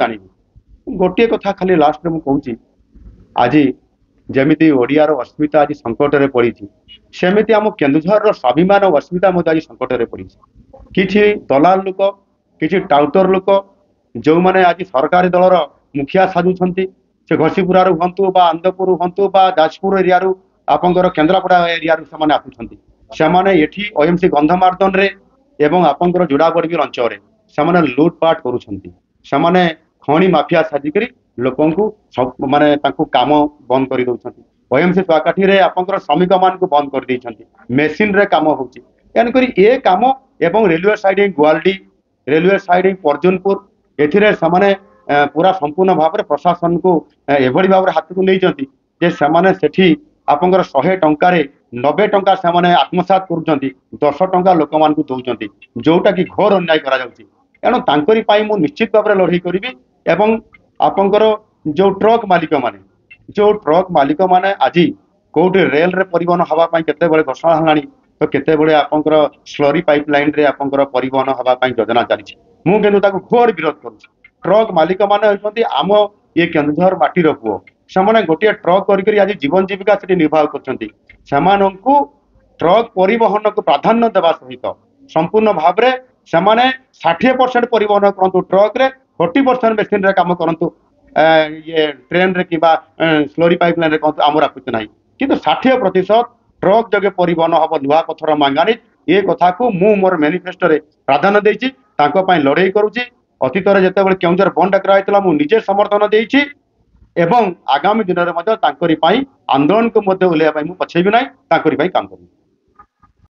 टाणी गोटे कथा खाली लास्ट में कहूँ आज जमी ओडियार अस्मिता आज संकट में पड़ी सेमती आम केन्दुझर स्वाभिमान और अस्मिता आज संकट में पड़ी कि दलाल लोक कि टाउटर लोक जो मैंने आज सरकारी दलर मुखिया साजुंट से घसीपुर हूँ आंदपुर हूँ जाजपुर एरिया आपंकर केन्द्रापड़ा एरिया से आसुँच से ओएमसी गंधमार्दन रे एवं आपंकर जोड़ाबड़ी अंचल से लुटपाट करुँच खणी माफिया साजिक लोक माने काम बंद कर दौरान ओएमसी स्वाकाठी रे आपंकर श्रमिक मान बंद कर देइछंती मेसीन रे काम होची एनकरी ए काम एवं रेलवे साइड गुआलडी रेलवे साइड पर्जनपुर एथिरे समाने पूरा संपूर्ण भाव में प्रशासन को एभली भाव हाथ को नहीं जे सेठी आपंकर 100 टंकार 90 टंका से आत्मसात करुँच 10 टंका लोक मान दौरान जोटा कि घोर अन्याय करा मु निश्चित भाव में लड़ाई करी एवं आपंकर जो ट्रक मालिक माने आज कौटे रेल रे परिवहन हवापाई केते बड़े घोषणा हलानी तो केते बड़े आपंकर स्लरी पाइपलाइन रे आपंकर परिवहन हवापाई योजना चली मु केंदु ताको घोर विरोध करूँ ट्रक मालिक माने होइछंती आम ये केन्दुझर माटी पुओ से गोटे ट्रक करी आज जीवन जीविका से निर्वाह करछंती सेमानंकु ट्रक परिवहन को प्राधान्य देवा सहित संपूर्ण भाव में से 60% परिवहन करंतु ट्रक रे 40% मेसीन रे काम करंतु ये ट्रेन रे किबा स्लोरी पाइपलाइन रे कहतु आमर आपत्ति नाही किंतु 60% ट्रक जगे परिवहन हम लुहा पथर मांगानी ये कथा को मु मोर मैनिफेस्टो रे प्राधान्य देछि तांको पई लड़ाई करूछि अतीत रे जेतेबेले केउंझर बंद डकरा आइतला मु निजे समर्थन देछि एवं आगामी दिन में आंदोलन को उल्लेख मु पछेबी ना काम करी।